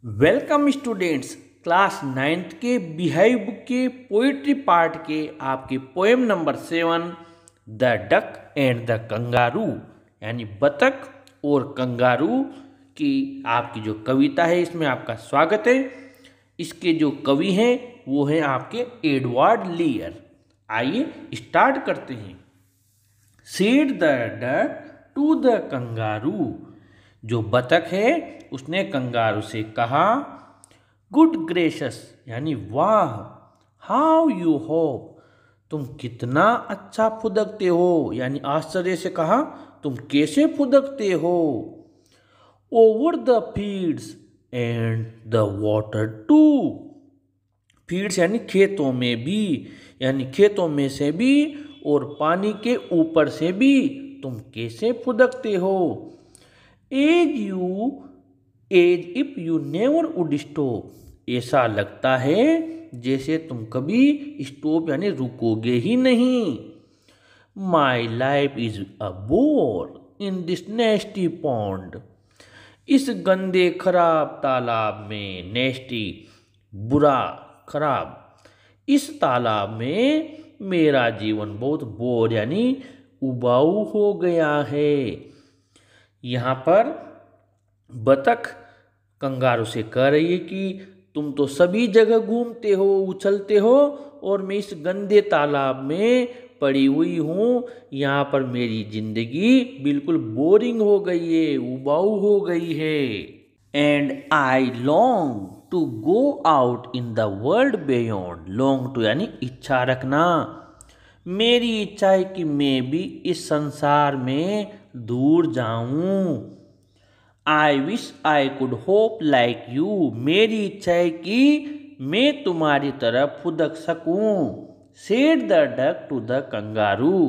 Welcome students, class 9th के beehive book के poetry part के आपके poem number 7 the duck and the kangaroo यानी बतख और कंगारू की आपकी जो कविता है इसमें आपका स्वागत है। इसके जो कवि हैं वो हैं आपके एडवर्ड लीयर। आइए स्टार्ट करते हैं। Said the duck to the kangaroo, जो बतख है उसने कंगारू से कहा, गुड ग्रेशियस यानी वाह, हाउ यू होप, तुम कितना अच्छा फुदकते हो, यानी आश्चर्य से कहा तुम कैसे फुदकते हो। Over the fields and the water too, fields यानी खेतों में भी, यानी खेतों में से भी और पानी के ऊपर से भी तुम कैसे फुदकते हो। As if you never would stop, ऐसा लगता है जैसे तुम कभी स्टॉप यानी रुकोगे ही नहीं। My life is a bore in this नेस्टी pond, इस गंदे खराब तालाब में, नेस्टी बुरा खराब, इस तालाब में मेरा जीवन बहुत बोर यानी उबाऊ हो गया है। यहाँ पर बतख कंगारू से कह रही है कि तुम तो सभी जगह घूमते हो, उछलते हो, और मैं इस गंदे तालाब में पड़ी हुई हूँ। यहाँ पर मेरी जिंदगी बिल्कुल बोरिंग हो गई है, उबाऊ हो गई है। And I long to go out in the world beyond, long to यानी इच्छा रखना, मेरी इच्छा है कि मैं भी इस संसार में दूर जाऊं। I wish I could hop like you, मेरी इच्छा है कि मैं तुम्हारी तरह फुदक सकूं। Said the duck to the kangaroo,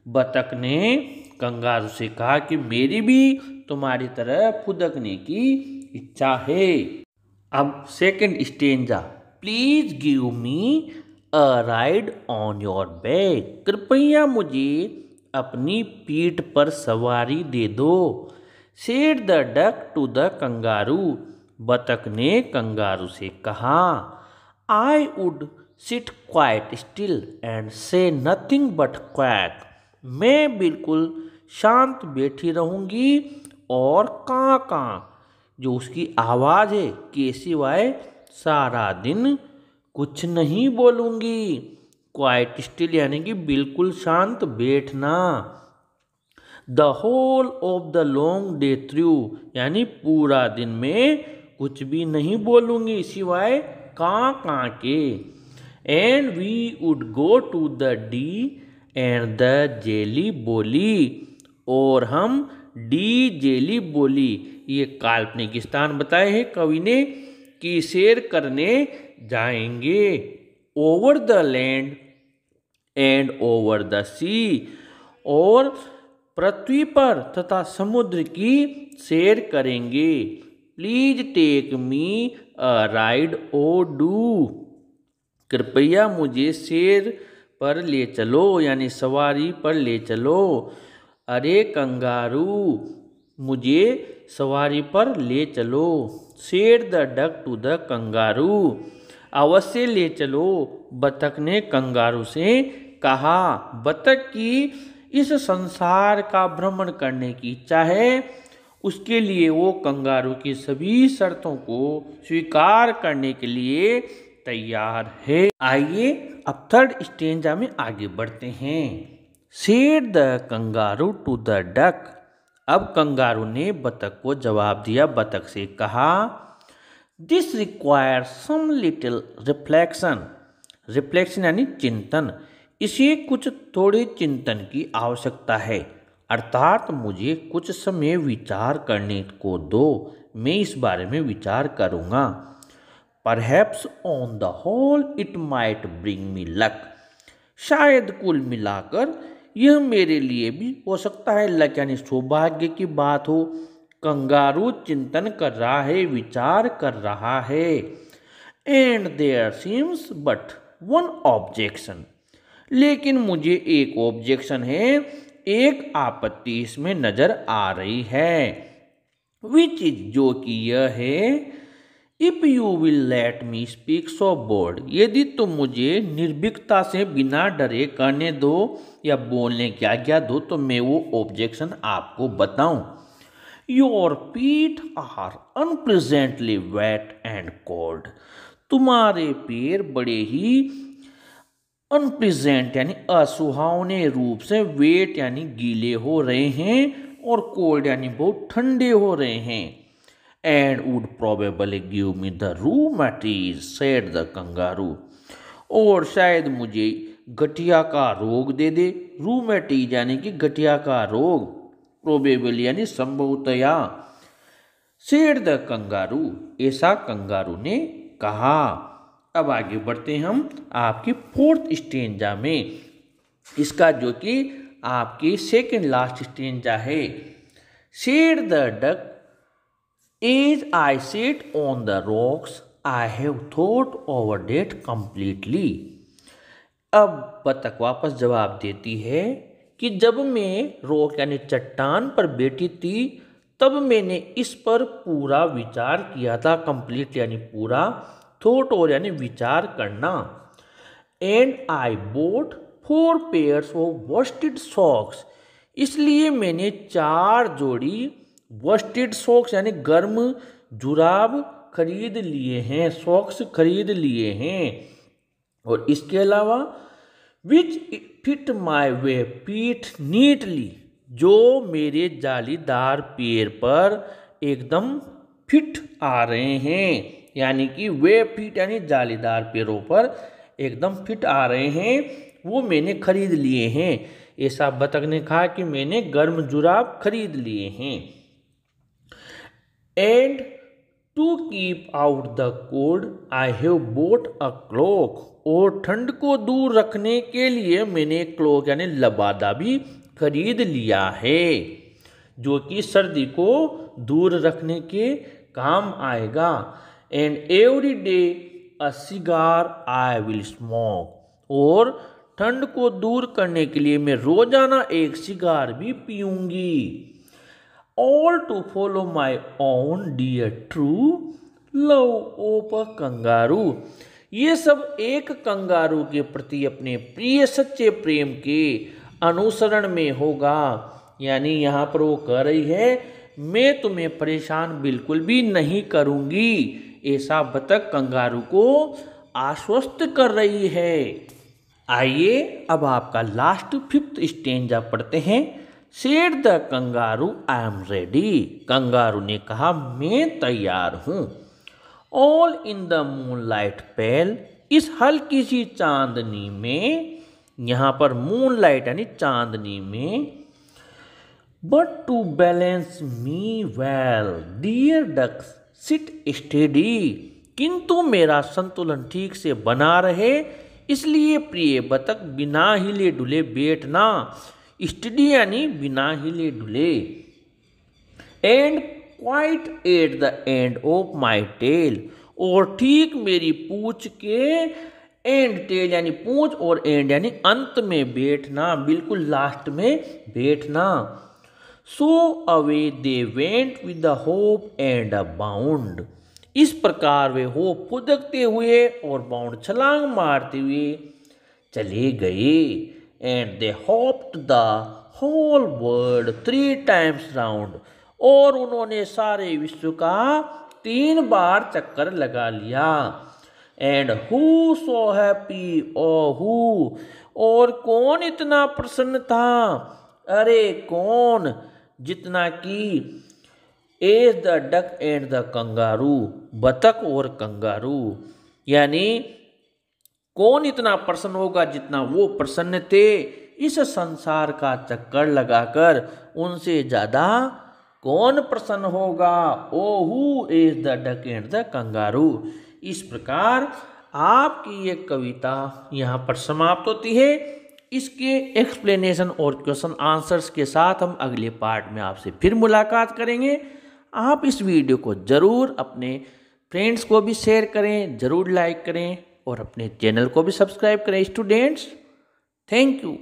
बतख ने कंगारू से कहा कि मेरी भी तुम्हारी तरह फुदकने की इच्छा है। अब second stanza, please give me a ride on your back, कृपया मुझे अपनी पीठ पर सवारी दे दो। Said the duck to the kangaroo, बतख ने कंगारू से कहा, I would sit quite still and say nothing but quack, मैं बिल्कुल शांत बैठी रहूंगी और कां कां, जो उसकी आवाज़ है, के सिवाय सारा दिन कुछ नहीं बोलूंगी। क्वाइट स्टिल यानी कि बिल्कुल शांत बैठना। The whole of the long day through, यानी पूरा दिन में कुछ भी नहीं बोलूंगी सिवाय कां कां के। And we would go to the Dee and the Jelly Bolee, और हम डी जेली बोली, ये काल्पनिक स्थान बताए हैं कवि ने कि सैर करने जाएंगे। Over the land and over the sea, और पृथ्वी पर तथा समुद्र की सैर करेंगे। Please take me a ride O do, कृपया मुझे सैर पर ले चलो यानी सवारी पर ले चलो। अरे कंगारू, मुझे सवारी पर ले चलो। Said the duck to the kangaroo, अवश्य ले चलो, बतख ने कंगारू से कहा। बतख की इस संसार का भ्रमण करने की इच्छा है, उसके लिए वो कंगारू की सभी शर्तों को स्वीकार करने के लिए तैयार है। आइए अब थर्ड स्टेंजा में आगे बढ़ते हैं। Said the kangaroo to the duck, अब कंगारू ने बतख को जवाब दिया, बतख से कहा, this require some little reflection, reflection यानी चिंतन, इसे कुछ थोड़े चिंतन की आवश्यकता है, अर्थात मुझे कुछ समय विचार करने को दो, मैं इस बारे में विचार करूँगा। Perhaps on the whole it might bring me luck, शायद कुल मिलाकर यह मेरे लिए भी हो सकता है लक यानी सौभाग्य की बात हो। कंगारू चिंतन कर रहा है, विचार कर रहा है। And there seems but one objection, लेकिन मुझे एक ऑब्जेक्शन है, एक आपत्ति इसमें नजर आ रही है। विच इज, जो कि यह है, if you will let me speak so bold, यदि तुम मुझे निर्भीकता से बिना डरे करने दो या बोलने की आज्ञा दो तो मैं वो ऑब्जेक्शन आपको बताऊं। Your feet are unpleasantly wet and cold, तुम्हारे पैर बड़े ही अनप्लेजेंट यानी असुहावने रूप से वेट यानी गीले हो रहे हैं और कोल्ड यानी बहुत ठंडे हो रहे हैं। And would probably give me the rheumatism said the kangaroo, और शायद मुझे गठिया का रोग दे दे। रूमेटिज यानी कि गठिया का रोग, प्रोबेबली यानी संभवतया। सेड द कंगारू, ऐसा कंगारू ने कहा। अब आगे बढ़ते हैं हम आपकी फोर्थ स्टेंजा में, इसका जो कि आपकी सेकंड लास्ट स्टेंजा है। Said the duck as I sat on the rocks I have thought over that completely. अब बतख वापस जवाब देती है कि जब मैं रॉक यानी चट्टान पर बैठी थी तब मैंने इस पर पूरा विचार किया था। कंप्लीट यानी पूरा, थॉट और यानी विचार करना। And I bought 4 pairs of worsted socks, इसलिए मैंने 4 जोड़ी वस्टेड सॉक्स यानी गर्म जुराब खरीद लिए हैं, सॉक्स खरीद लिए हैं। और इसके अलावा विच फिट माई वे फीट नीटली, जो मेरे जालीदार पैर पर एकदम फिट आ रहे हैं, यानी कि वे फीट यानी जालीदार पैरों पर एकदम फिट आ रहे हैं, वो मैंने खरीद लिए हैं। ऐसा बतख ने कहा कि मैंने गर्म जुराब खरीद लिए हैं। And to keep out the cold I have bought a cloak, और ठंड को दूर रखने के लिए मैंने क्लोक यानी लबादा भी खरीद लिया है, जो कि सर्दी को दूर रखने के काम आएगा। And every day a cigar I will smoke, और ठंड को दूर करने के लिए मैं रोजाना एक सिगार भी पीऊंगी। All to follow my own dear true love of a kangaroo, ये सब एक कंगारू के प्रति अपने प्रिय सच्चे प्रेम के अनुसरण में होगा। यानी यहाँ पर वो कह रही है मैं तुम्हें परेशान बिल्कुल भी नहीं करूंगी, ऐसा बतख कंगारू को आश्वस्त कर रही है। आइए अब आपका लास्ट 5th स्टेंजा पढ़ते हैं। Said the kangaroo I am ready, kangaroo ने कहा मैं तैयार हूं। ऑल इन द मूनलाइट पेल, इस हल्की सी चांदनी में, यहां पर मूनलाइट यानी चांदनी में। But to balance me well dear ducks sit steady, किंतु मेरा संतुलन ठीक से बना रहे इसलिए प्रिय बतख बिना हिले डुले बैठना। स्टडी यानी बिना हिले डुले। And quite at the end of my tail, और ठीक मेरी पूंछ के एंड, टेल यानी पूंछ और एंड यानी अंत में बैठना, बिल्कुल लास्ट में बैठना। So away they went with the hope and a bound, इस प्रकार वे होप फुदकते हुए और बाउंड छलांग मारते हुए चले गए। And they hopped the whole world 3 times round, और उन्होंने सारे विश्व का 3 बार चक्कर लगा लिया। And who so happy oh who, और कौन इतना प्रसन्न था, अरे कौन, जितना कि as the duck and the kangaroo, बतख और कंगारू, यानी कौन इतना प्रसन्न होगा जितना वो प्रसन्न थे इस संसार का चक्कर लगाकर, उनसे ज्यादा कौन प्रसन्न होगा। O who is the duck and the kangaroo. इस प्रकार आपकी ये कविता यहाँ पर समाप्त होती है। इसके एक्सप्लेनेशन और क्वेश्चन आंसर्स के साथ हम अगले पार्ट में आपसे फिर मुलाकात करेंगे। आप इस वीडियो को ज़रूर अपने फ्रेंड्स को भी शेयर करें, ज़रूर लाइक करें और अपने चैनल को भी सब्सक्राइब करें स्टूडेंट्स। Thank you.